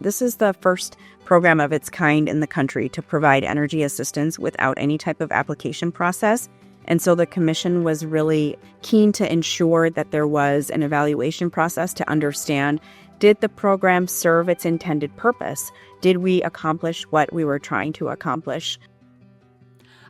This is the first program of its kind in the country to provide energy assistance without any type of application process. And so the commission was really keen to ensure that there was an evaluation process to understand, did the program serve its intended purpose? Did we accomplish what we were trying to accomplish?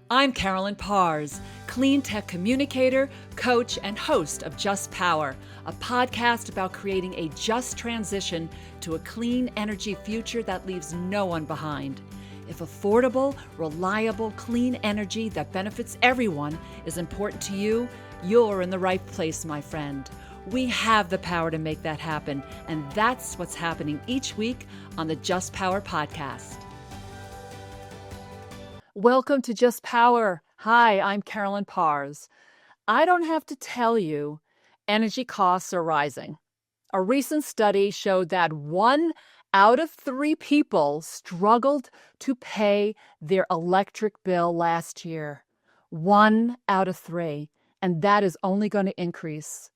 I'm Carolyn Parrs, clean tech communicator, coach, and host of Just Power, a podcast about creating a just transition to a clean energy future that leaves no one behind. If affordable, reliable, clean energy that benefits everyone is important to you, you're in the right place, my friend. We have the power to make that happen, and that's what's happening each week on the Just Power podcast. Welcome to Just Power. Hi, I'm Carolyn Parrs. I don't have to tell you, energy costs are rising. A recent study showed that 1 out of 3 people struggled to pay their electric bill last year. 1 out of 3, and that is only going to increase.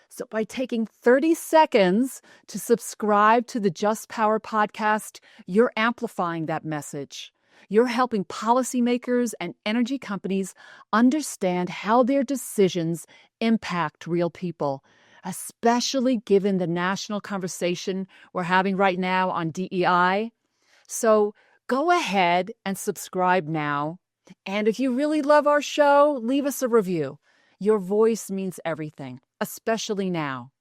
So by taking 30 seconds to subscribe to the Just Power podcast, you're amplifying that message. You're helping policymakers and energy companies understand how their decisions impact real people, especially given the national conversation we're having right now on DEI. So go ahead and subscribe now. And if you really love our show, leave us a review. Your voice means everything, especially now.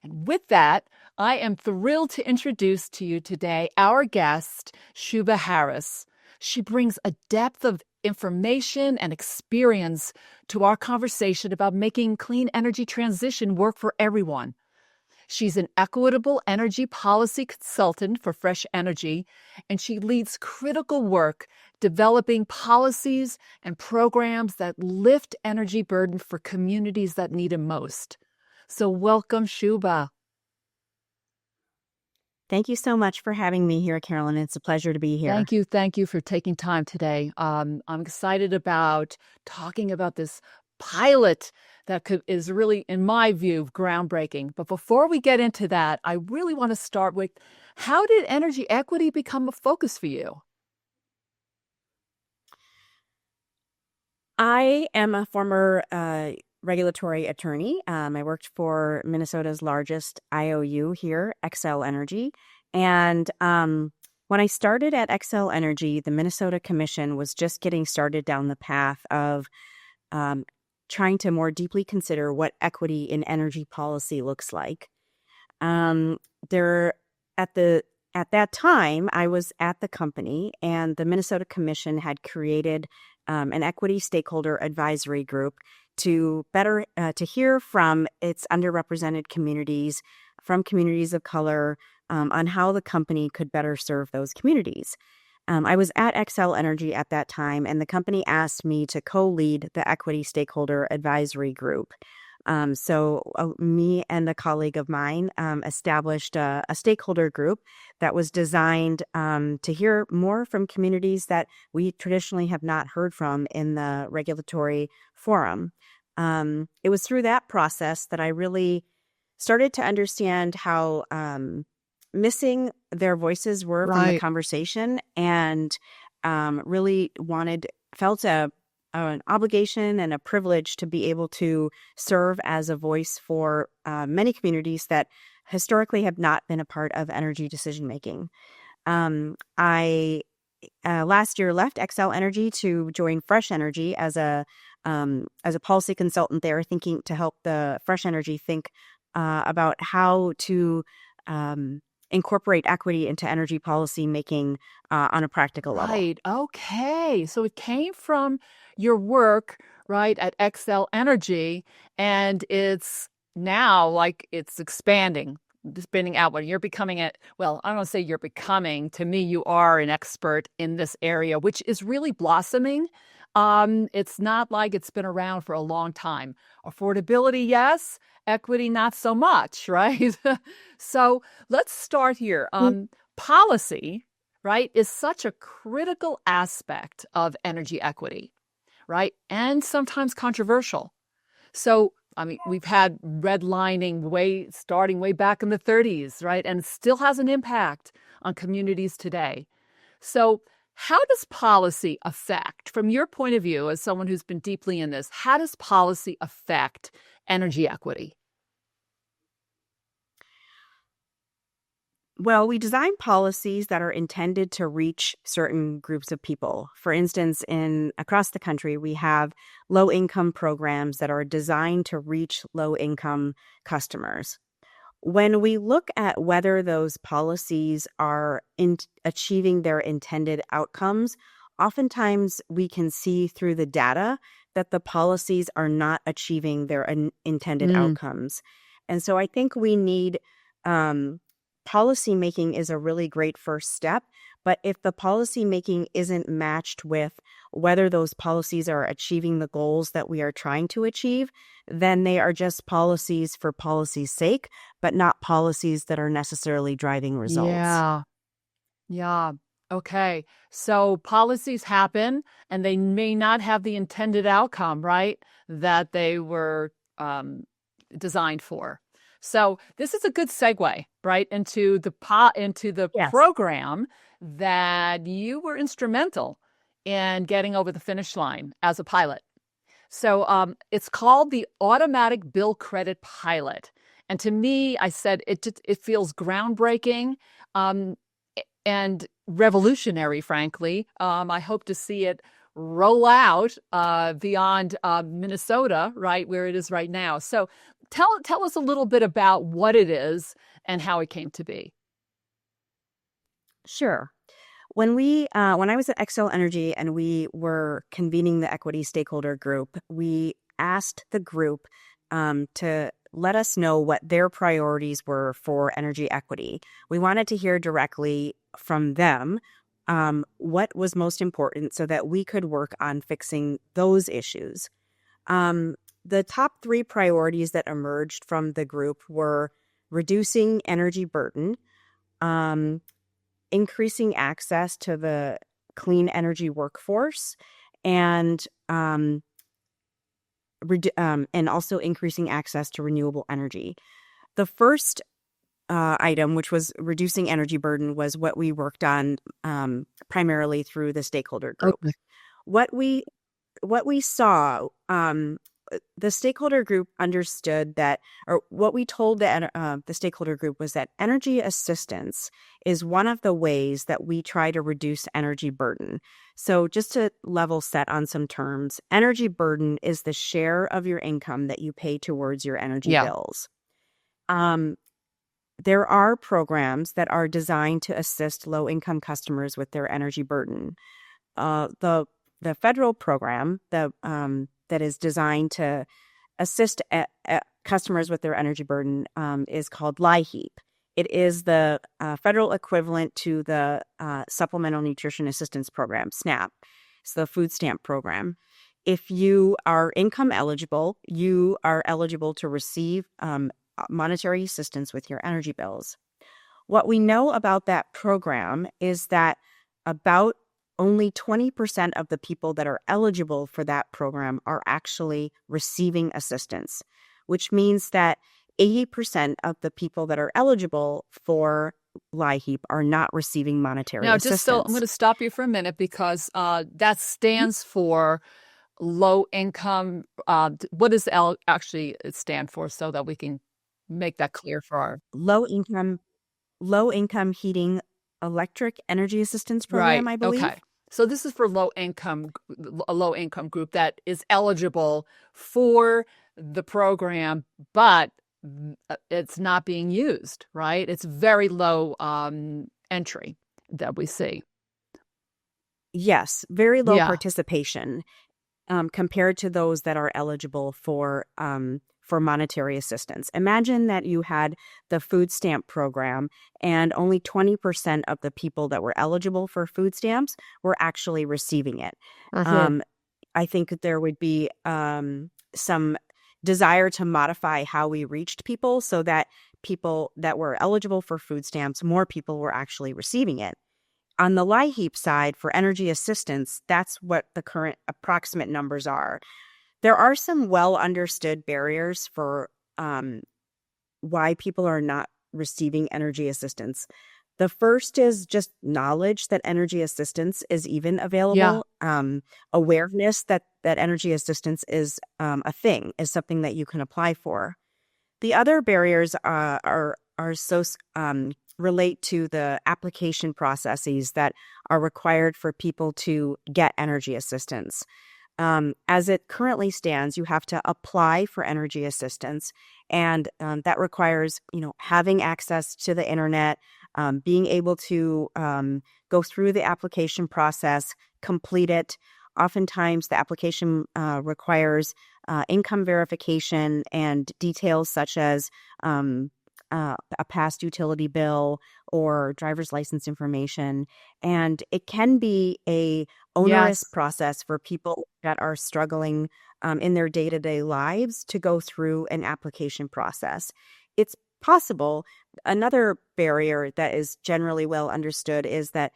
And with that, I am thrilled to introduce to you today our guest, Shubha Harris. She brings a depth of information and experience to our conversation about making clean energy transition work for everyone. She's an equitable energy policy consultant for Fresh Energy, and she leads critical work developing policies and programs that lift energy burden for communities that need it most. So welcome, Shuba. Thank you so much for having me here, Carolyn. It's a pleasure to be here. Thank you for taking time today. I'm excited about talking about this pilot that is really, in my view, groundbreaking. But before we get into that, I really want to start with, how did energy equity become a focus for you? I am a former regulatory attorney. I worked for Minnesota's largest IOU here, Xcel Energy. And when I started at Xcel Energy, the Minnesota Commission was just getting started down the path of trying to more deeply consider what equity in energy policy looks like. At that time, I was at the company, and the Minnesota Commission had created an equity stakeholder advisory group to better to hear from its underrepresented communities, from communities of color, on how the company could better serve those communities. I was at Xcel Energy at that time, and the company asked me to co-lead the equity stakeholder advisory group. So me and a colleague of mine established a stakeholder group that was designed to hear more from communities that we traditionally have not heard from in the regulatory forum. It was through that process that I really started to understand how missing their voices were from the conversation, and really felt an obligation and a privilege to be able to serve as a voice for many communities that historically have not been a part of energy decision making. I last year left Xcel Energy to join Fresh Energy as a policy consultant there, thinking to help the Fresh Energy think about how to incorporate equity into energy policy making on a practical level. Right. Okay. So it came from your work, right, at Xcel Energy, and it's now like it's expanding, spinning out. When you're becoming I don't want to say you're becoming, to me, you are an expert in this area, which is really blossoming. It's not like it's been around for a long time. Affordability, yes. Equity, not so much, right? So let's start here. Policy, right, is such a critical aspect of energy equity, right? And sometimes controversial. So I mean, we've had redlining starting way back in the 30s, right? And it still has an impact on communities today. So, how does policy affect, from your point of view, as someone who's been deeply in this, how does policy affect energy equity? Well, we design policies that are intended to reach certain groups of people. For instance, across the country, we have low-income programs that are designed to reach low-income customers. When we look at whether those policies are achieving their intended outcomes, oftentimes we can see through the data that the policies are not achieving their intended outcomes. And so I think we need policy making is a really great first step. But if the policy making isn't matched with whether those policies are achieving the goals that we are trying to achieve, then they are just policies for policy's sake, but not policies that are necessarily driving results. Yeah. Okay. So policies happen and they may not have the intended outcome, right? That they were designed for. So this is a good segue, right, into the Yes. program that you were instrumental in getting over the finish line as a pilot. So it's called the Automatic Bill Credit Pilot. And to me, I said it feels groundbreaking and revolutionary, frankly. I hope to see it roll out beyond Minnesota, right, where it is right now. So tell us a little bit about what it is and how it came to be. Sure. When I was at Xcel Energy and we were convening the equity stakeholder group, we asked the group to let us know what their priorities were for energy equity. We wanted to hear directly from them what was most important so that we could work on fixing those issues. The top 3 priorities that emerged from the group were reducing energy burden, increasing access to the clean energy workforce, and also increasing access to renewable energy. The first item, which was reducing energy burden, was what we worked on primarily through the stakeholder group. Okay. What we saw, the stakeholder group understood that, or what we told the stakeholder group was that energy assistance is one of the ways that we try to reduce energy burden. So just to level set on some terms, energy burden is the share of your income that you pay towards your energy bills. There are programs that are designed to assist low-income customers with their energy burden. The federal program that is designed to assist customers with their energy burden is called LIHEAP. It is the federal equivalent to the Supplemental Nutrition Assistance Program, SNAP. It's the food stamp program. If you are income eligible, you are eligible to receive monetary assistance with your energy bills. What we know about that program is that about only 20% of the people that are eligible for that program are actually receiving assistance, which means that 80% of the people that are eligible for LIHEAP are not receiving monetary assistance. Now, I'm going to stop you for a minute because that stands for low income. What does L actually stand for so that we can make that clear for our low income heating electric energy assistance program, right. I believe. Okay. So this is for a low income group that is eligible for the program, but it's not being used, right? It's very low entry that we see. Yes, very low participation compared to those that are eligible for monetary assistance. Imagine that you had the food stamp program and only 20% of the people that were eligible for food stamps were actually receiving it. I think that there would be some desire to modify how we reached people so that people that were eligible for food stamps, more people were actually receiving it. On the LIHEAP side, for energy assistance, that's what the current approximate numbers are. There are some well understood barriers for why people are not receiving energy assistance. The first is just knowledge that energy assistance is even available. Awareness that energy assistance is a thing, is something that you can apply for. The other barriers relate to the application processes that are required for people to get energy assistance. As it currently stands, you have to apply for energy assistance, and that requires, having access to the internet, being able to go through the application process, complete it. Oftentimes, the application requires income verification and details such as a past utility bill or driver's license information. And it can be a onerous process for people that are struggling in their day-to-day lives to go through an application process. It's possible. Another barrier that is generally well understood is that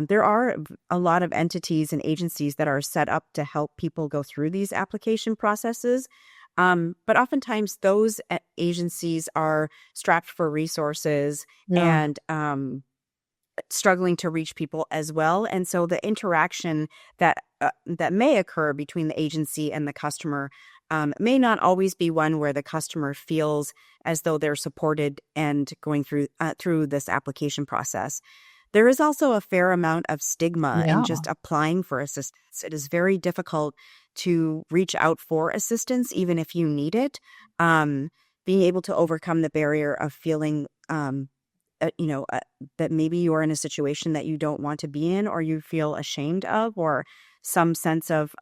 there are a lot of entities and agencies that are set up to help people go through these application processes. But oftentimes those agencies are strapped for resources and struggling to reach people as well. And so the interaction that may occur between the agency and the customer may not always be one where the customer feels as though they're supported and going through this application process. There is also a fair amount of stigma in just applying for assistance. It is very difficult to reach out for assistance, even if you need it. Being able to overcome the barrier of feeling, that maybe you're in a situation that you don't want to be in, or you feel ashamed of, or some sense of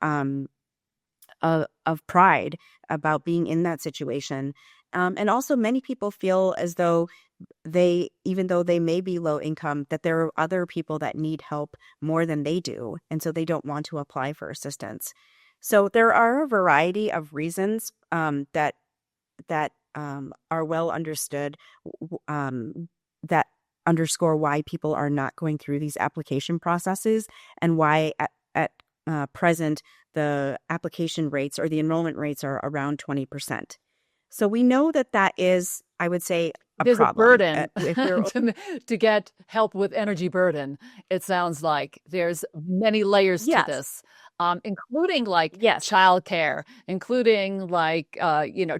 pride about being in that situation. And also many people feel as though even though they may be low income, that there are other people that need help more than they do. And so they don't want to apply for assistance. So there are a variety of reasons that are well understood, that underscore why people are not going through these application processes, and why at present the application rates or the enrollment rates are around 20%. So we know that is, I would say, there's problem. A burden to get help with energy burden. It sounds like there's many layers to this, including childcare, including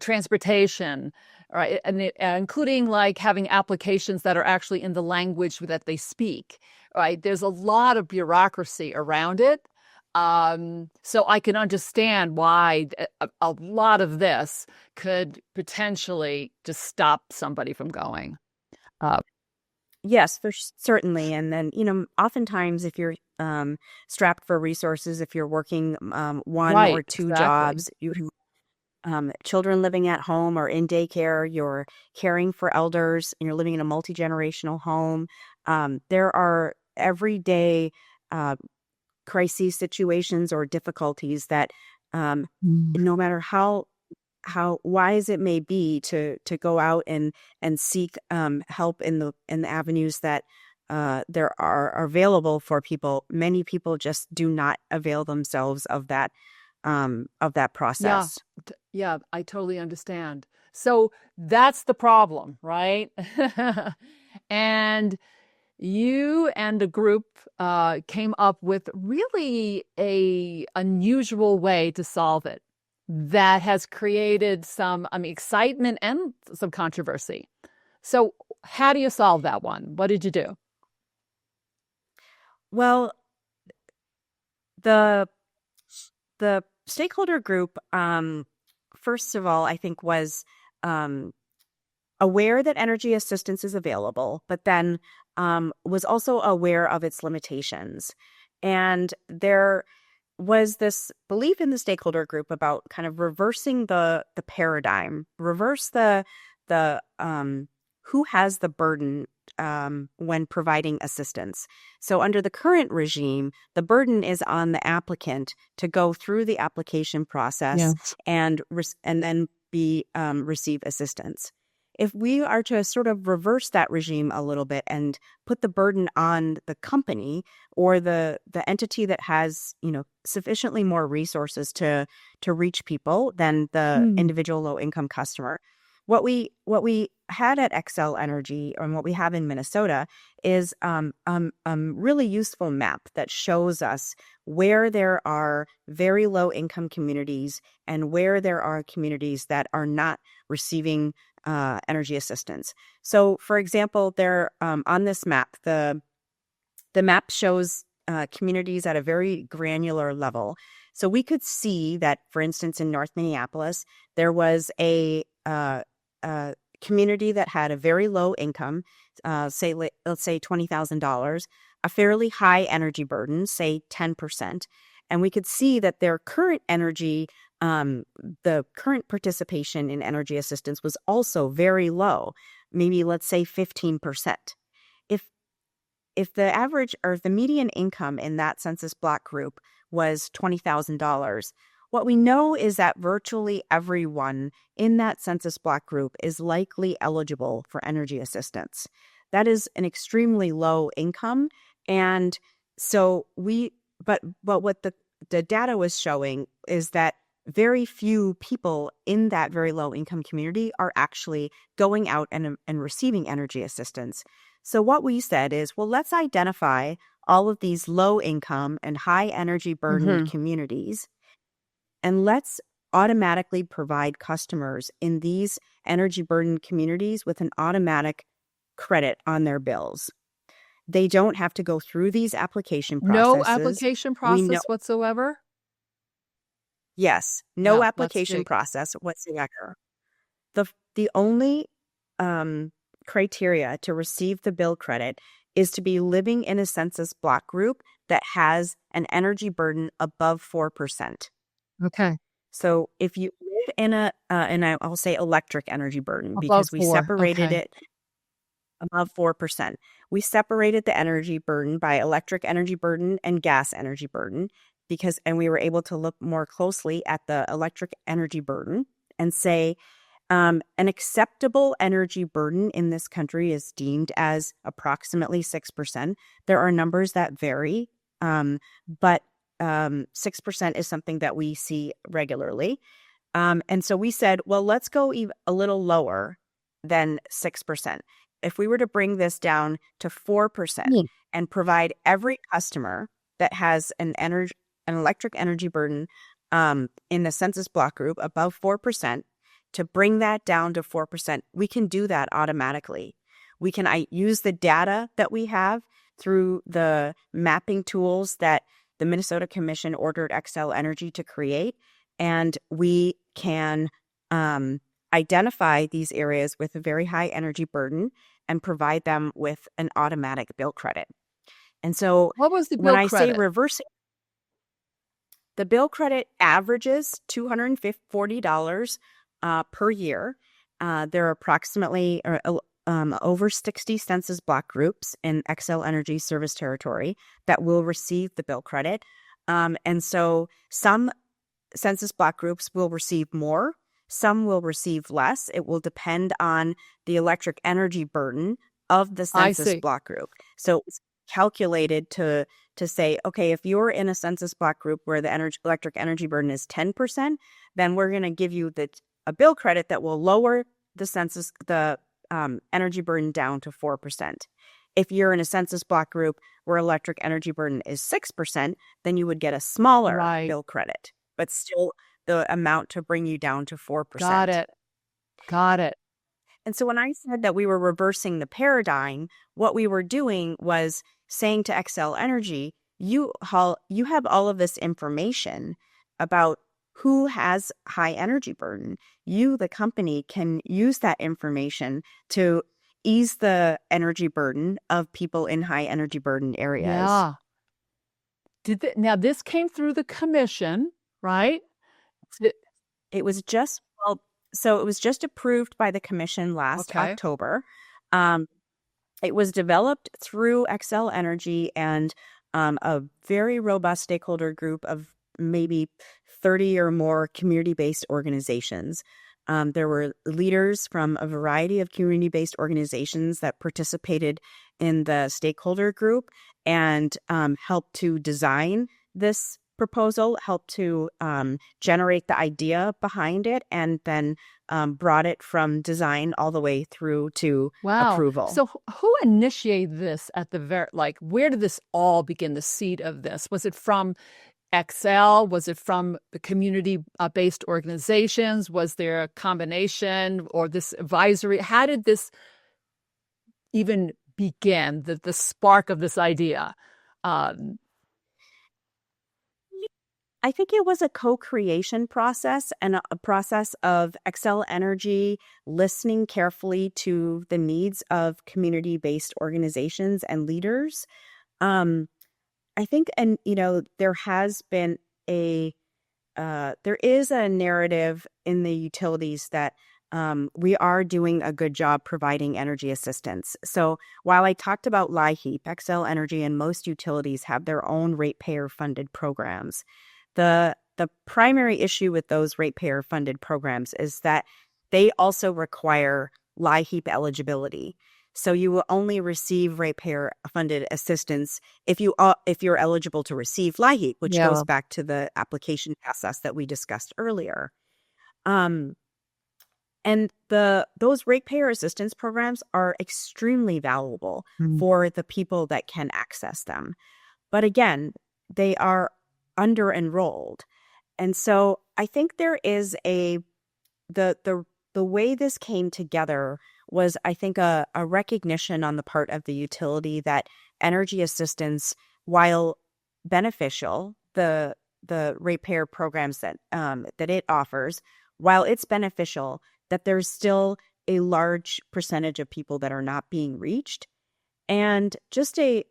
transportation, right, and including having applications that are actually in the language that they speak. Right, there's a lot of bureaucracy around it. So I can understand why a lot of this could potentially just stop somebody from going. Yes, certainly. And then, oftentimes if you're strapped for resources, if you're working one or two jobs, you children living at home or in daycare, you're caring for elders, and you're living in a multi-generational home. There are everyday crises situations or difficulties that no matter how wise it may be to go out and seek help in the avenues that there are available for people, many people just do not avail themselves of that process. Yeah, I totally understand. So that's the problem, right? And you and the group came up with really a unusual way to solve it that has created some excitement and some controversy. So how do you solve that one? What did you do? Well, the stakeholder group, first of all, I think was aware that energy assistance is available, but then was also aware of its limitations. And there was this belief in the stakeholder group about kind of reversing the paradigm, reverse the who has the burden when providing assistance. So under the current regime, the burden is on the applicant to go through the application process and then receive assistance. if we are to sort of reverse that regime a little bit and put the burden on the company or the entity that has, sufficiently more resources to reach people than the individual low income customer, what we had at Xcel Energy and what we have in Minnesota is really useful map that shows us where there are very low income communities and where there are communities that are not receiving energy assistance. So, for example, there on this map, the map shows communities at a very granular level. So we could see that, for instance, in North Minneapolis, there was a community that had a very low income, let's say $20,000, a fairly high energy burden, say 10%. And we could see that their current energy, the current participation in energy assistance was also very low, maybe let's say 15%. If the average or the median income in that census block group was $20,000, what we know is that virtually everyone in that census block group is likely eligible for energy assistance. That is an extremely low income. And so but what the data was showing is that very few people in that very low income community are actually going out and receiving energy assistance. So what we said is, well, let's identify all of these low income and high energy burdened communities, and let's automatically provide customers in these energy burdened communities with an automatic credit on their bills. They don't have to go through these application processes. No application process whatsoever? Yes, no application process whatsoever. The only criteria to receive the bill credit is to be living in a census block group that has an energy burden above 4%. Okay. So if you live in and I'll say electric energy burden above because we 4. separated it above 4%. We separated the energy burden by electric energy burden and gas energy burden and we were able to look more closely at the electric energy burden and say, an acceptable energy burden in this country is deemed as approximately 6%. There are numbers that vary, but 6% is something that we see regularly. And so we said, well, let's go a little lower than 6%. If we were to bring this down to 4% and provide every customer that has an electric energy burden in the census block group above 4%, to bring that down to 4%, we can do that automatically. We can use the data that we have through the mapping tools that the Minnesota Commission ordered Xcel Energy to create, and we can identify these areas with a very high energy burden and provide them with an automatic bill credit. And so what was the bill when I credit? say reversing, the bill credit averages $240 per year. There are approximately over 60 census block groups in Xcel Energy service territory that will receive the bill credit. And so some census block groups will receive more, some will receive less. It will depend on the electric energy burden of the census block group. So it's calculated to say, okay, if you're in a census block group where the electric energy burden is 10%, then we're going to give you a bill credit that will lower the energy burden down to 4%. If you're in a census block group where electric energy burden is 6%, then you would get a smaller bill credit, but still the amount to bring you down to 4%. Got it. And so when I said that we were reversing the paradigm, what we were doing was saying to Xcel Energy, you have all of this information about who has high energy burden. You, the company, can use that information to ease the energy burden of people in high energy burden areas. Yeah. Now, this came through the commission, right? It was just approved by the commission last October. It was developed through Xcel Energy and a very robust stakeholder group of maybe 30 or more community-based organizations. There were leaders from a variety of community-based organizations that participated in the stakeholder group and helped to design this proposal, helped to generate the idea behind it, and then brought it from design all the way through to approval. So who initiated this at the where did this all begin, the seed of this? Was it from Xcel? Was it from the community-based organizations? Was there a combination or this advisory? How did this even begin, the spark of this idea? I think it was a co-creation process and a process of Xcel Energy listening carefully to the needs of community-based organizations and leaders. I think, and there has been there is a narrative in the utilities that we are doing a good job providing energy assistance. So while I talked about LIHEAP, Xcel Energy and most utilities have their own ratepayer-funded programs. The primary issue with those ratepayer-funded programs is that they also require LIHEAP eligibility. So you will only receive ratepayer-funded assistance if you're eligible to receive LIHEAP, which goes back to the application process that we discussed earlier. And those ratepayer assistance programs are extremely valuable for the people that can access them. But again, they are under-enrolled. And so I think there is the way this came together was, I think, a recognition on the part of the utility that energy assistance, while beneficial, the ratepayer programs that it offers, while it's beneficial, that there's still a large percentage of people that are not being reached. And just a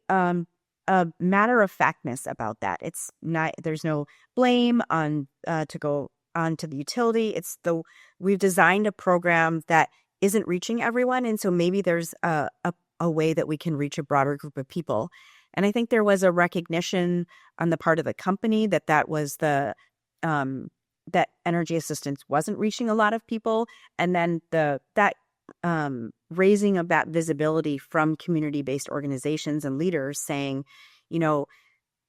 matter of factness about that. It's not, there's no blame on to go on to the utility. We've designed a program that isn't reaching everyone, and so maybe there's a way that we can reach a broader group of people. And I think there was a recognition on the part of the company that was that energy assistance wasn't reaching a lot of people, and then that raising of that visibility from community-based organizations and leaders saying,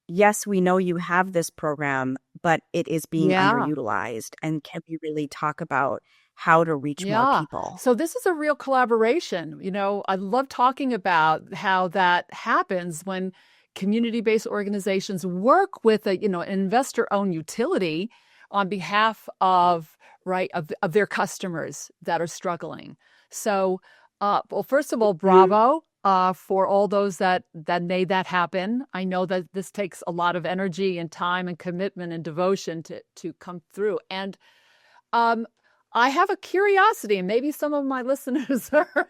yes, we know you have this program, but it is being underutilized. And can we really talk about how to reach more people? So this is a real collaboration. I love talking about how that happens when community-based organizations work with an investor-owned utility on behalf of their customers that are struggling. So, well, first of all, bravo for all those that made that happen. I know that this takes a lot of energy and time and commitment and devotion to come through. And I have a curiosity, and maybe some of my listeners are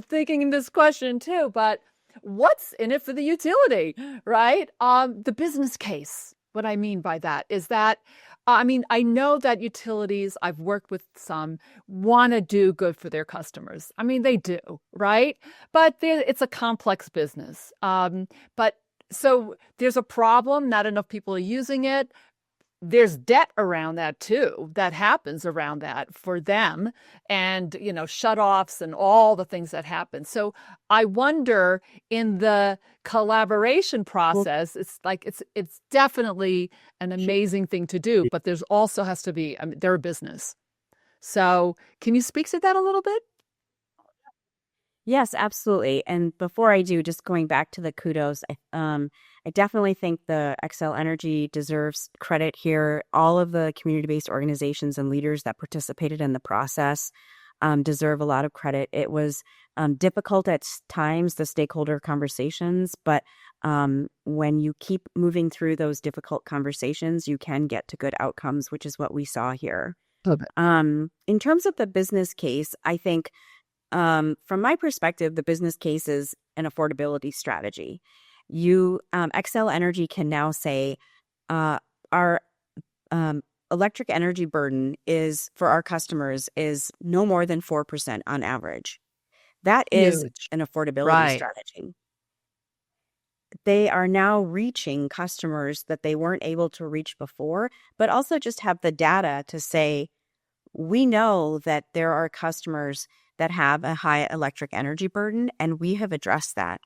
thinking this question too, but what's in it for the utility, right? The business case. What I mean by that is that, I know that utilities, I've worked with some, want to do good for their customers. They do, right? But it's a complex business. But so there's a problem, not enough people are using it. There's debt around that too, that happens around that for them, and shutoffs and all the things that happen. So I wonder, in the collaboration process, it's definitely an amazing thing to do, but there's also has to be, they're a business. So can you speak to that a little bit? Yes, absolutely. And before I do, just going back to the kudos, I definitely think the Xcel Energy deserves credit here. All of the community-based organizations and leaders that participated in the process deserve a lot of credit. It was difficult at times, the stakeholder conversations, but when you keep moving through those difficult conversations, you can get to good outcomes, which is what we saw here. In terms of the business case, I think from my perspective, the business case is an affordability strategy. Xcel Energy can now say our electric energy burden is for our customers is no more than 4% on average. That is an affordability strategy. They are now reaching customers that they weren't able to reach before, but also just have the data to say, we know that there are customers that have a high electric energy burden, and we have addressed that.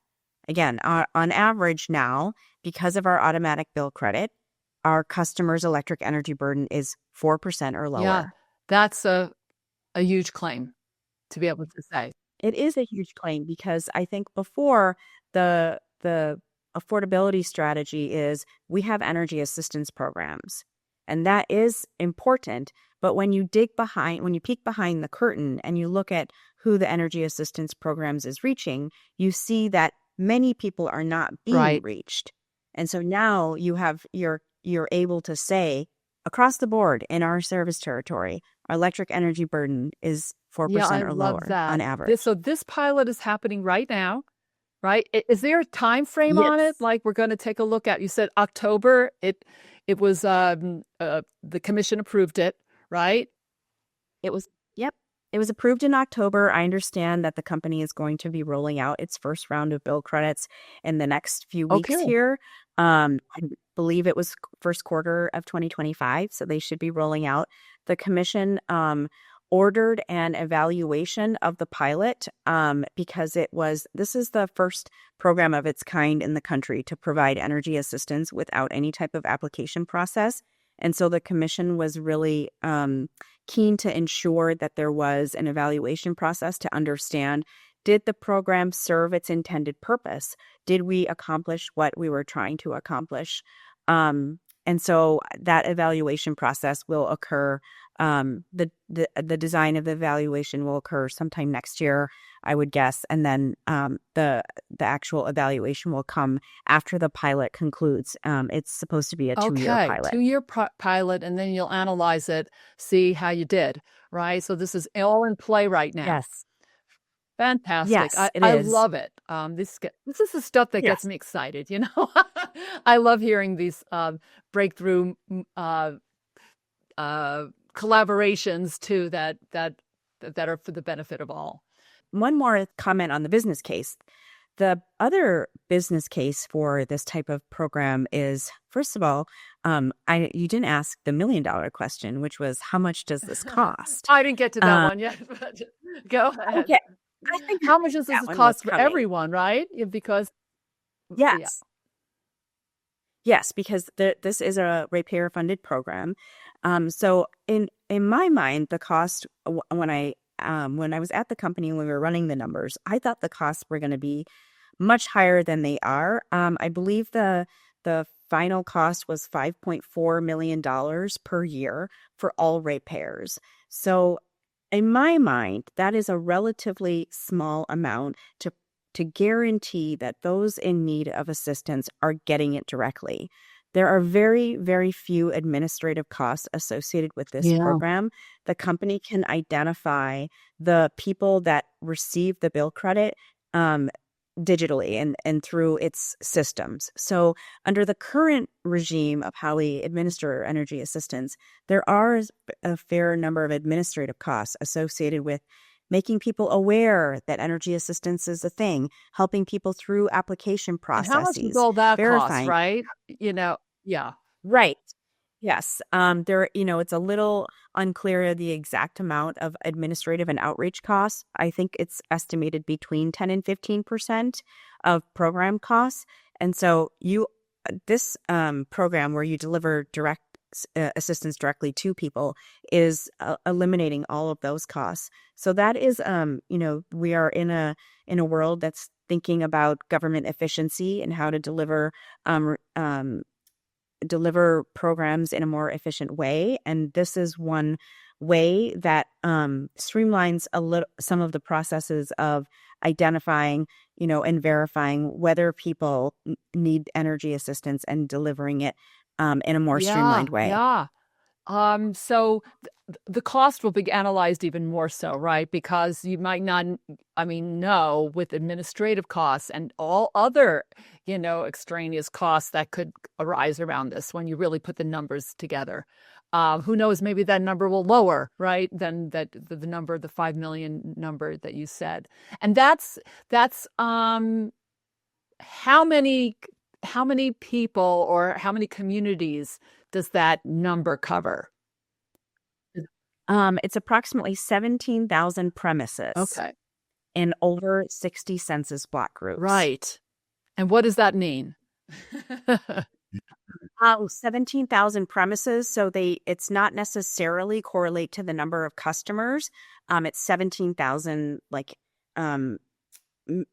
Again, on average now, because of our automatic bill credit, our customers' electric energy burden is 4% or Yeah, lower. that's a huge claim to be able to say. It is a huge claim because I think before the affordability strategy is we have energy assistance programs, and that is important. But when you peek behind the curtain and you look at who the energy assistance programs is reaching, you see that many people are not being Right. reached. And so now you're able to say across the board in our service territory, our electric energy burden is Yeah, 4% I or love lower on that. average. So this pilot is happening right now, right? Is there a time frame on it? Yes. Like we're going to take a look at? You said October. It was the commission approved it, right? It was, yep. It was approved in October. I understand that the company is going to be rolling out its first round of bill credits in the next few weeks Okay. here. I believe it was first quarter of 2025, so they should be rolling out. The commission ordered an evaluation of the pilot because this is the first program of its kind in the country to provide energy assistance without any type of application process. And so the commission was really keen to ensure that there was an evaluation process to understand, did the program serve its intended purpose? Did we accomplish what we were trying to accomplish? And so that evaluation process will occur. The design of the evaluation will occur sometime next year, I would guess, and then the actual evaluation will come after the pilot concludes. It's supposed to be a 2-year Okay, pilot. 2-year pilot, and then you'll analyze it, see how you did, right? So this is all in play right now. Yes. Fantastic. Yes, it I is. love it. This is the stuff that gets Yes. me excited, you know? I love hearing these breakthrough collaborations too that are for the benefit of all. One more comment on the business case. The other business case for this type of program is, first of all, you didn't ask the $1 million question, which was how much does this cost? I didn't get to that one yet, but go ahead. Okay, I figured How much does this that one was cost for coming. everyone, right? Yeah, because yeah. Yes, because this is a ratepayer funded program. So in my mind, the cost when I was at the company and we were running the numbers, I thought the costs were going to be much higher than they are. I believe the final cost was $5.4 million per year for all ratepayers. So in my mind, that is a relatively small amount to guarantee that those in need of assistance are getting it directly. There are very, very few administrative costs associated with this Yeah. program. The company can identify the people that receive the bill credit digitally and through its systems. So under the current regime of how we administer energy assistance, there are a fair number of administrative costs associated with making people aware that energy assistance is a thing, helping people through application And how much does processes, all that cost, verifying. right? Yeah. Right. Yes. It's a little unclear the exact amount of administrative and outreach costs. I think it's estimated between 10 and 15% of program costs. And so this program where you deliver direct assistance directly to people is eliminating all of those costs. So that is, we are in a world that's thinking about government efficiency and how to deliver programs in a more efficient way. And this is one way that streamlines some of the processes of identifying, and verifying whether people need energy assistance and delivering it in a more streamlined way. Yeah. So the cost will be analyzed even more so, right? Because you might not, know with administrative costs and all other, extraneous costs that could arise around this when you really put the numbers together. Who knows? Maybe that number will lower, right? Than the 5 million number that you said, and that's how many people or how many communities does that number cover? It's approximately 17,000 premises Okay. in over 60 census block groups. Right. And what does that mean? 17,000 premises. So it's not necessarily correlate to the number of customers. It's 17,000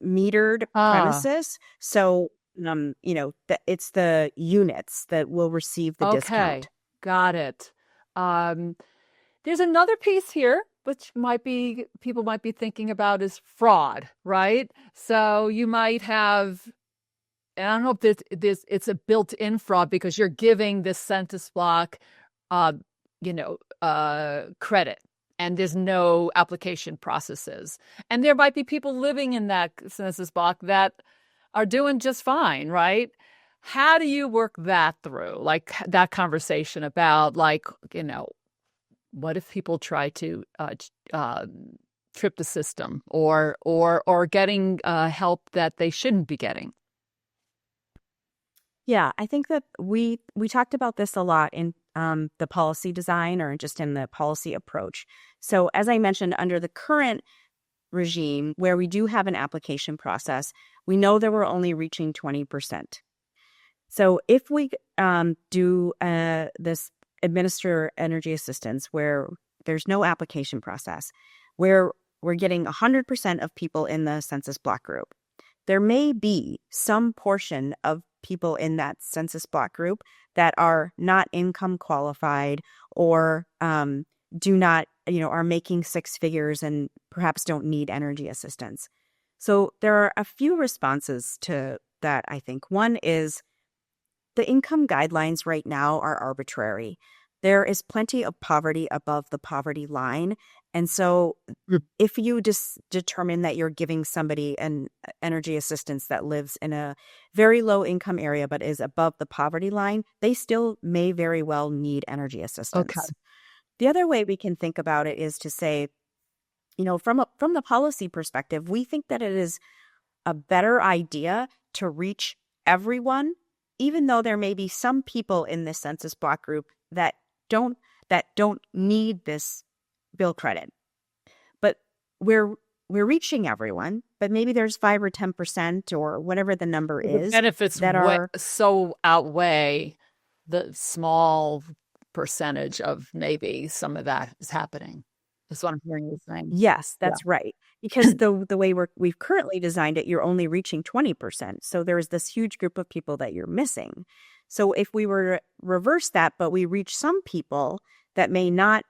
metered premises. So, it's the units that will receive the discount. Got it. There's another piece here, which people might be thinking about is fraud, right? So you might have, and I don't know if it's a built-in fraud because you're giving this census block, credit, and there's no application processes. And there might be people living in that census block that are doing just fine, right? How do you work that through? Like that conversation about what if people try to trip the system or getting help that they shouldn't be getting? Yeah, I think that we talked about this a lot in the policy design or just in the policy approach. So as I mentioned, under the current regime where we do have an application process, we know that we're only reaching 20%. So if we do this administer energy assistance where there's no application process, where we're getting 100% of people in the census block group, there may be some portion of people in that census block group that are not income qualified or do not, are making six figures and perhaps don't need energy assistance. So there are a few responses to that, I think. One is the income guidelines right now are arbitrary. There is plenty of poverty above the poverty line. And so if you just determine that you're giving somebody an energy assistance that lives in a very low income area but is above the poverty line, they still may very well need energy assistance. Okay. The other way we can think about it is to say, from the policy perspective, we think that it is a better idea to reach everyone, even though there may be some people in this census block group that don't need this bill credit. But we're reaching everyone, but maybe there's 5 or 10% or whatever the number is. The benefits so outweigh the small percentage of maybe some of that is happening. That's what I'm hearing you saying. Yes, that's right. Because the way we've currently designed it, you're only reaching 20%. So there's this huge group of people that you're missing. So if we were to reverse that, but we reach some people that may not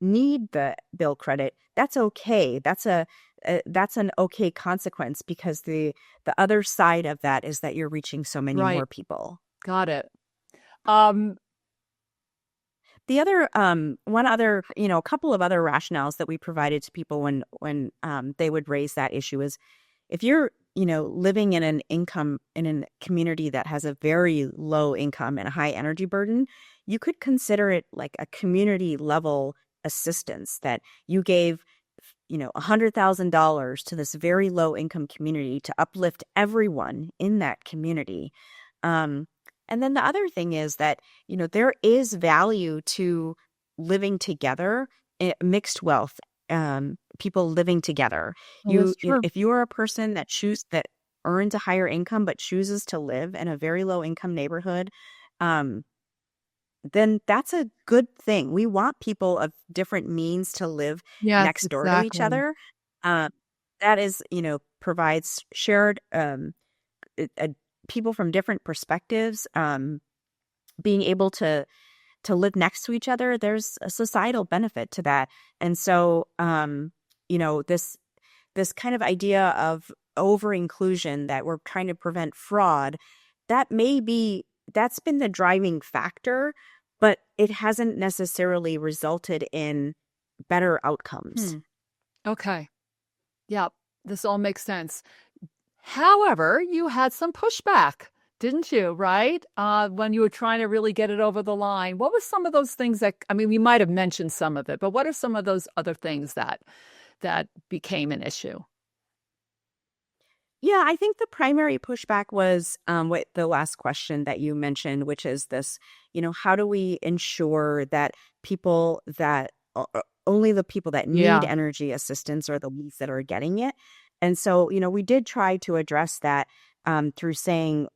need the bill credit, that's okay. That's an okay consequence because the other side of that is that you're reaching so many more people. Got it. The other, a couple of other rationales that we provided to people when they would raise that issue is if you're, living in a community that has a very low income and a high energy burden, you could consider it like a community level assistance that you gave, $100,000 to this very low income community to uplift everyone in that community. And then the other thing is that, there is value to living together, mixed wealth, people living together. If you are a person that earns a higher income but chooses to live in a very low income neighborhood, then that's a good thing. We want people of different means to live next door to each other. That is, provides shared people from different perspectives being able to live next to each other. There's a societal benefit to that. And so, this kind of idea of over-inclusion that we're trying to prevent fraud, that's been the driving factor, but it hasn't necessarily resulted in better outcomes. Okay. Yeah, this all makes sense. However, you had some pushback, didn't you, right? When you were trying to really get it over the line. What were some of those things we might have mentioned some of it, but what are some of those other things that became an issue? Yeah, I think the primary pushback was what the last question that you mentioned, which is this, how do we ensure that people that only the people that need Yeah. energy assistance are the ones that are getting it. And so, we did try to address that through saying,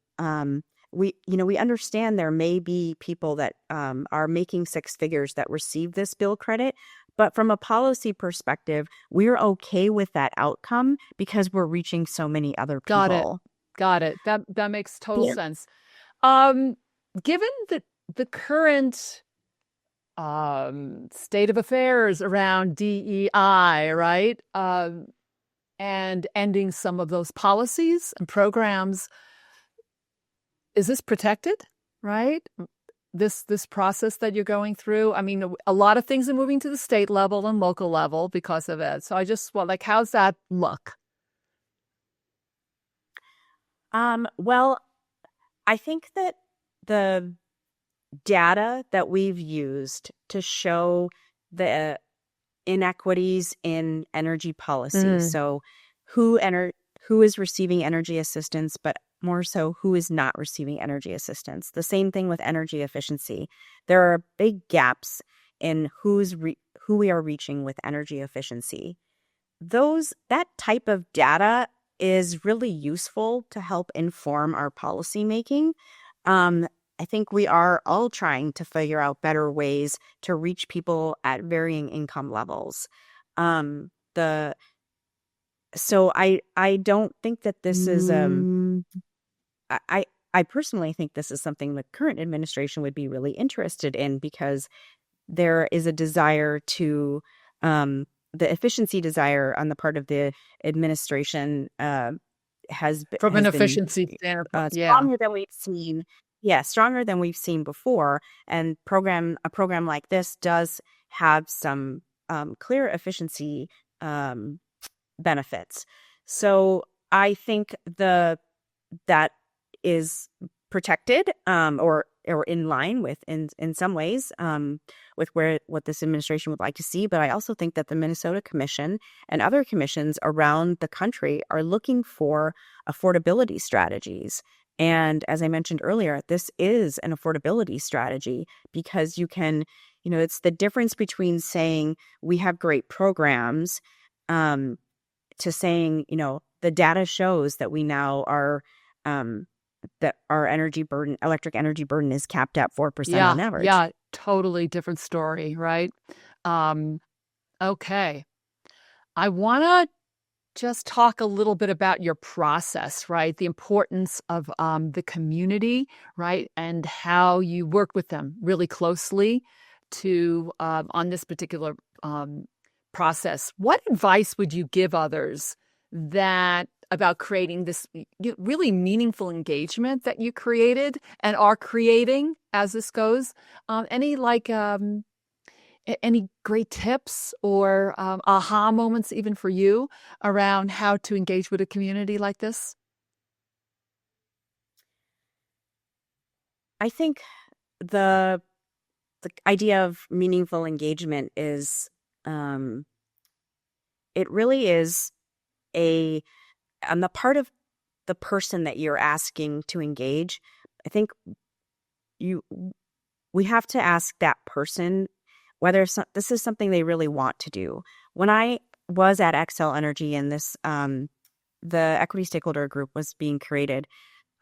we understand there may be people that are making six figures that receive this bill credit. But from a policy perspective, we're okay with that outcome because we're reaching so many other Got it. people. Got it. That makes total Yeah. sense. Given the current state of affairs around DEI, right? And ending some of those policies and programs, is this protected, right? This process that you're going through. I mean, a lot of things are moving to the state level and local level because of it. So I just, well, like, how's that look? Well, I think that the data that we've used to show the inequities in energy policy, so who is receiving energy assistance, but more so who is not receiving energy assistance. The same thing with energy efficiency. There are big gaps in who we are reaching with energy efficiency. That type of data is really useful to help inform our policymaking. I think we are all trying to figure out better ways to reach people at varying income levels. So I don't think that this is I personally think this is something the current administration would be really interested in, because there is a desire to the efficiency desire on the part of the administration From an has been efficiency standpoint, yeah. stronger than we've seen. Yeah, stronger than we've seen before. And a program like this does have some clear efficiency benefits. So I think that is protected or in line with in some ways with what this administration would like to see. But I also think that the Minnesota Commission and other commissions around the country are looking for affordability strategies. And as I mentioned earlier, this is an affordability strategy, because it's the difference between saying we have great programs to saying, the data shows that we now are that our electric energy burden is capped at 4% on average. Yeah, totally different story, right? Okay. I want to just talk a little bit about your process, right? The importance of the community, right? And how you work with them really closely to on this particular process. What advice would you give others about creating this really meaningful engagement that you created and are creating as this goes? Any great tips or aha moments even for you around how to engage with a community like this? I think the idea of meaningful engagement is it really is on the part of the person that you're asking to engage. I think we have to ask that person whether this is something they really want to do. When I was at Xcel Energy and the equity stakeholder group was being created,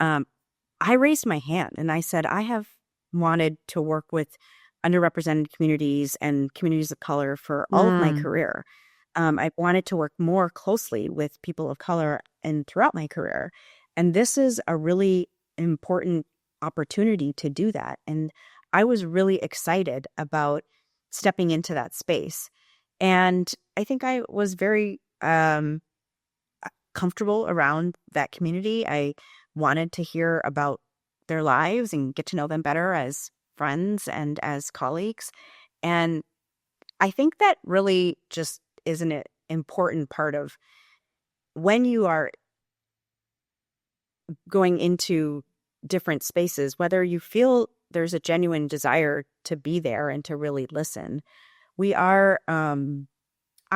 I raised my hand and I said, I have wanted to work with underrepresented communities and communities of color for all of my career. I've wanted to work more closely with people of color and throughout my career. And this is a really important opportunity to do that. And I was really excited about stepping into that space. And I think I was very comfortable around that community. I wanted to hear about their lives and get to know them better as friends and as colleagues. And I think that really just is an important part of when you are going into different spaces, whether you feel there's a genuine desire to be there and to really listen. I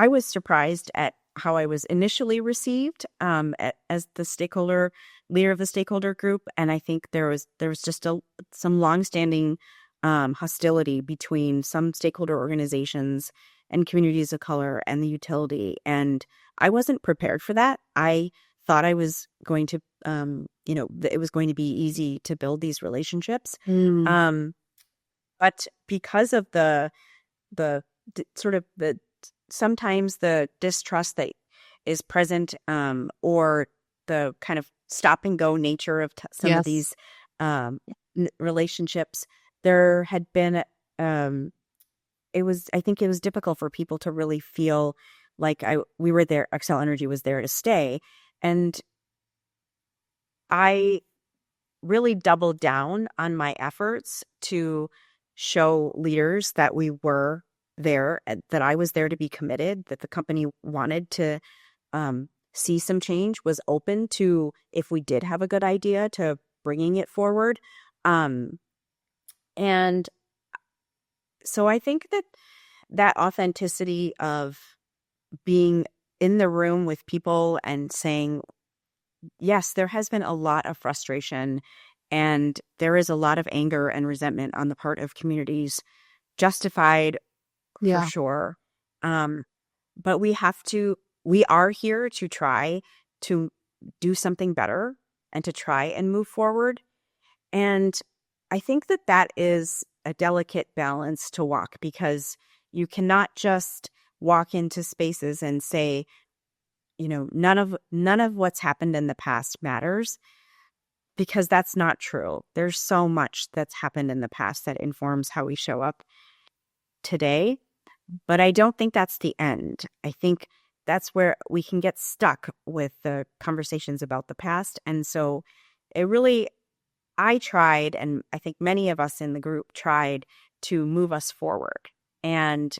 was surprised at how I was initially received as the leader of the stakeholder group. And I think there was just some longstanding hostility between some stakeholder organizations and communities of color and the utility. And I wasn't prepared for that. I thought I was going to, it was going to be easy to build these relationships. But because of the sort of the sometimes the distrust that is present, or the kind of stop and go nature of some of these relationships, there had been I think it was difficult for people to really feel like we were there. Xcel Energy was there to stay, and I really doubled down on my efforts to show leaders that we were there, that I was there to be committed, that the company wanted to see some change, was open to, if we did have a good idea, to bringing it forward. And so I think that authenticity of being in the room with people and saying, yes, there has been a lot of frustration and there is a lot of anger and resentment on the part of communities, justified for sure. But we are here to try to do something better and to try and move forward. And I think that is a delicate balance to walk, because you cannot just walk into spaces and say, none of what's happened in the past matters, because that's not true. There's so much that's happened in the past that informs how we show up today. But I don't think that's the end. I think that's where we can get stuck with the conversations about the past. And so I tried, and I think many of us in the group tried to move us forward. And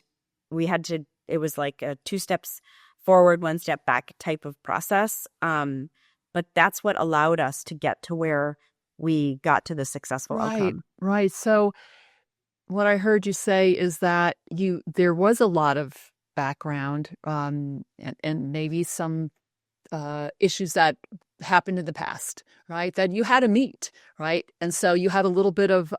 it was like a 2 steps forward, 1 step back type of process. But that's what allowed us to get to where we got to the successful outcome. Right. So what I heard you say is that there was a lot of background, and maybe some issues that happened in the past, right? That you had to meet, right? And so you had a little bit of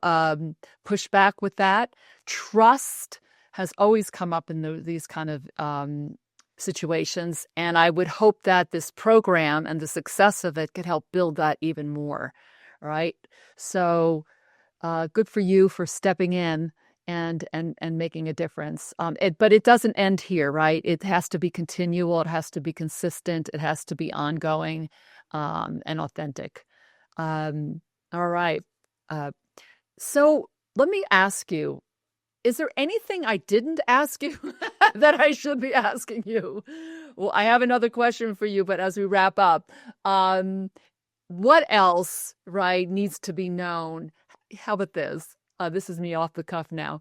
pushback with that. Trust has always come up in these kind of situations, and I would hope that this program and the success of it could help build that even more, right? So good for you for stepping in and making a difference. But it doesn't end here, right? It has to be continual. It has to be consistent. It has to be ongoing and authentic. All right. So let me ask you, is there anything I didn't ask you that I should be asking you? Well, I have another question for you, but as we wrap up, what else, right, needs to be known? How about this? This is me off the cuff now.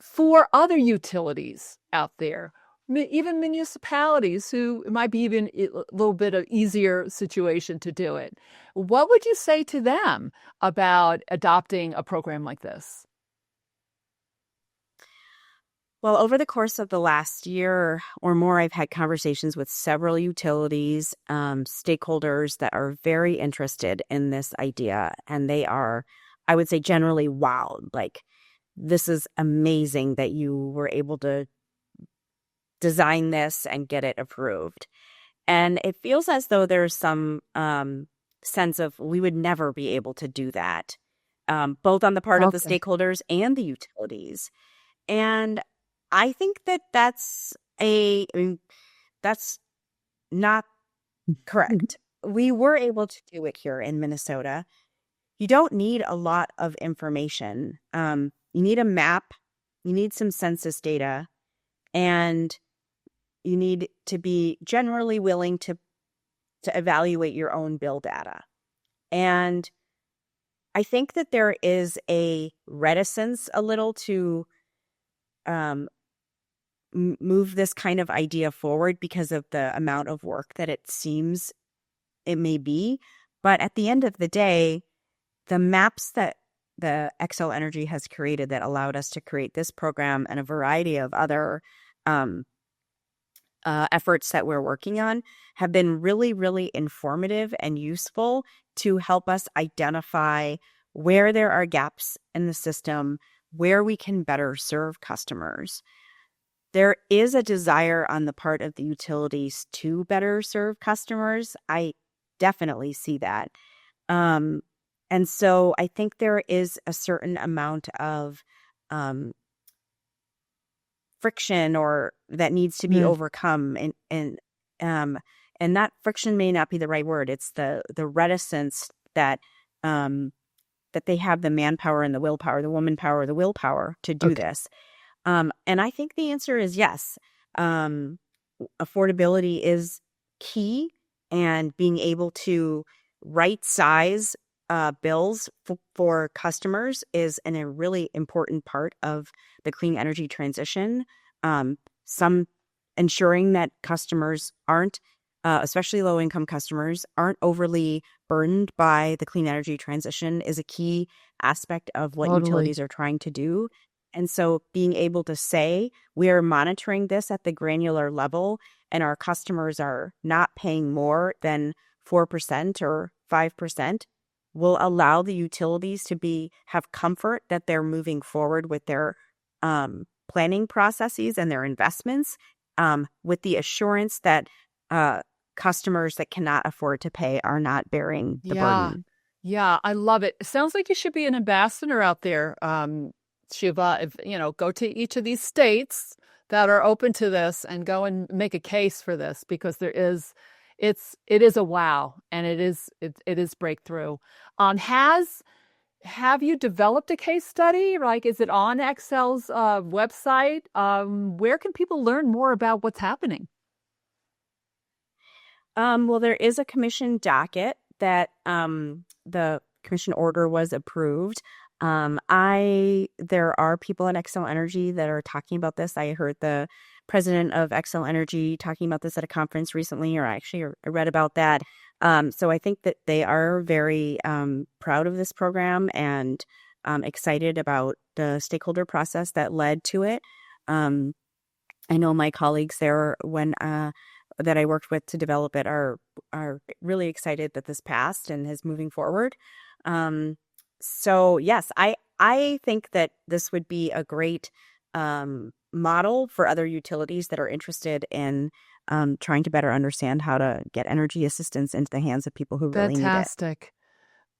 For other utilities out there, even municipalities who might be even a little bit of easier situation to do it, what would you say to them about adopting a program like this? Well, over the course of the last year or more, I've had conversations with several utilities, stakeholders that are very interested in this idea. And they are, I would say, generally wowed. Like, this is amazing that you were able to design this and get it approved. And it feels as though there's some sense of we would never be able to do that, both on the part of the stakeholders and the utilities. And I think that's not correct. We were able to do it here in Minnesota. You don't need a lot of information. You need a map, you need some census data, and you need to be generally willing to evaluate your own bill data. And I think that there is a reticence a little to move this kind of idea forward because of the amount of work that it seems it may be. But at the end of the day, the maps that the Xcel Energy has created that allowed us to create this program and a variety of other efforts that we're working on have been really, really informative and useful to help us identify where there are gaps in the system, where we can better serve customers. There is a desire on the part of the utilities to better serve customers. I definitely see that. And so I think there is a certain amount of friction or that needs to be overcome, and that friction may not be the right word. It's the reticence that that they have the manpower and the willpower, the woman power, the willpower to do this. And I think the answer is yes. Affordability is key, and being able to right size bills for customers is a really important part of the clean energy transition. Some ensuring that customers aren't, especially low income customers, aren't overly burdened by the clean energy transition is a key aspect of what utilities are trying to do. And so being able to say we are monitoring this at the granular level and our customers are not paying more than 4% or 5% will allow the utilities to have comfort that they're moving forward with their planning processes and their investments, with the assurance that customers that cannot afford to pay are not bearing the burden. Yeah, I love it. It sounds like you should be an ambassador out there, Shuba. Go to each of these states that are open to this and go and make a case for this, because it is a wow, and it is breakthrough. Have you developed a case study? Like, is it on Xcel's website? Where can people learn more about what's happening? Well, there is a commission docket that the commission order was approved. There are people at Xcel Energy that are talking about this. I heard the president of Xcel Energy talking about this at a conference recently, or actually I read about that. So I think that they are very proud of this program and excited about the stakeholder process that led to it. I know my colleagues there that I worked with to develop it are really excited that this passed and is moving forward. So yes, I think that this would be a great model for other utilities that are interested in trying to better understand how to get energy assistance into the hands of people who really need it. Fantastic.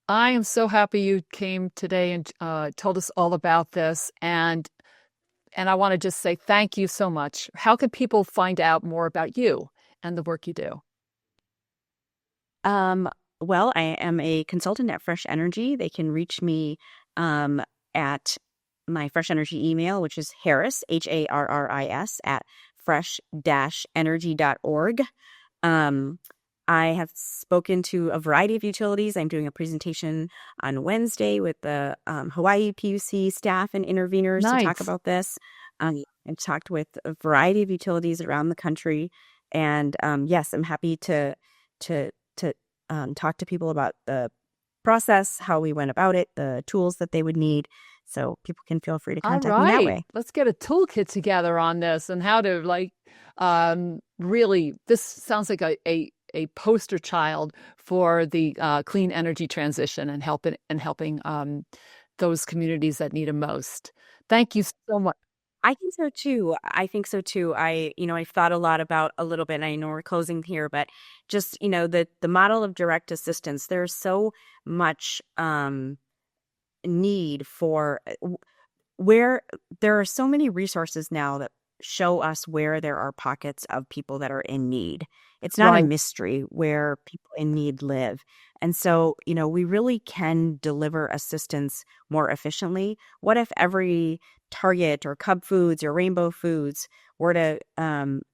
I am so happy you came today and told us all about this. And I want to just say thank you so much. How can people find out more about you and the work you do? Well, I am a consultant at Fresh Energy. They can reach me at my Fresh Energy email, which is Harris, HARRIS, at fresh-energy.org. I have spoken to a variety of utilities. I'm doing a presentation on Wednesday with the Hawaii PUC staff and interveners to talk about this. I've talked with a variety of utilities around the country. And yes, I'm happy to talk to people about the process, how we went about it, the tools that they would need. So people can feel free to contact me that way. Let's get a toolkit together on this and how to really, this sounds like a poster child for the clean energy transition and helping those communities that need it most. Thank you so much. I think so too. I've thought a lot about a little bit, and I know we're closing here, but just, the model of direct assistance, there's so much need for where there are so many resources now that show us where there are pockets of people that are in need. It's not a mystery where people in need live. And so, we really can deliver assistance more efficiently. What if every Target or Cub Foods or Rainbow Foods were to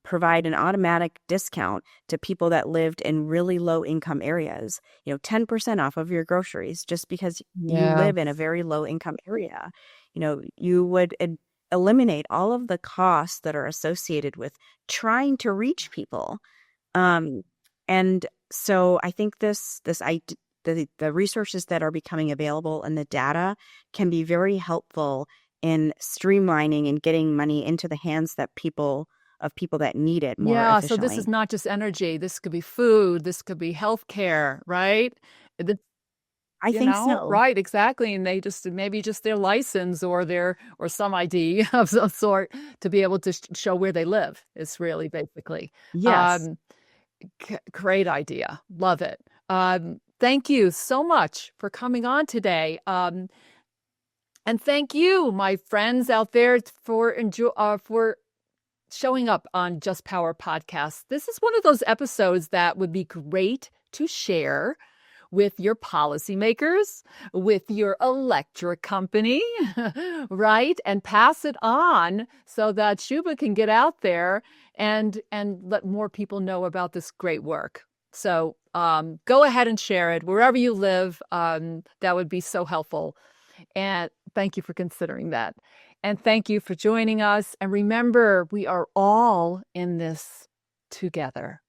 provide an automatic discount to people that lived in really low income areas, 10% off of your groceries just because you live in a very low income area? You would eliminate all of the costs that are associated with trying to reach people. And so I think the resources that are becoming available and the data can be very helpful in streamlining and getting money into the hands of people that need it more efficiently. So this is not just energy. This could be food. This could be healthcare, right? I think so. Right, exactly. And they just maybe just their license or some ID of some sort to be able to show where they live. It's really basically. Yes. Great idea. Love it. Thank you so much for coming on today. And thank you, my friends out there, for showing up on Just Power Podcast. This is one of those episodes that would be great to share with your policymakers, with your electric company, right? And pass it on so that Shuba can get out there and let more people know about this great work. So go ahead and share it wherever you live. That would be so helpful. And thank you for considering that. And thank you for joining us. And remember, we are all in this together.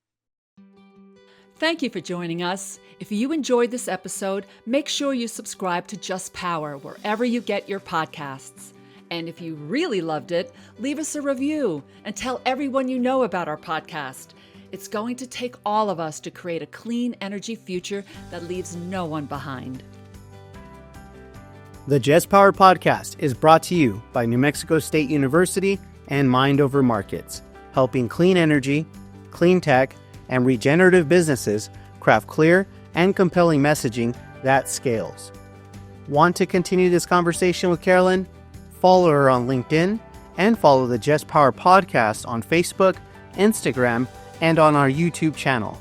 Thank you for joining us. If you enjoyed this episode, make sure you subscribe to Just Power wherever you get your podcasts. And if you really loved it, leave us a review and tell everyone you know about our podcast. It's going to take all of us to create a clean energy future that leaves no one behind. The Just Power Podcast is brought to you by New Mexico State University and Mind Over Markets, helping clean energy, clean tech, and regenerative businesses craft clear and compelling messaging that scales. Want to continue this conversation with Carolyn? Follow her on LinkedIn and follow the Just Power Podcast on Facebook, Instagram, and on our YouTube channel.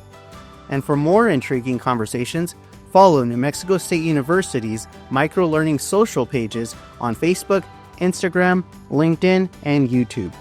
And for more intriguing conversations, follow New Mexico State University's microlearning social pages on Facebook, Instagram, LinkedIn, and YouTube.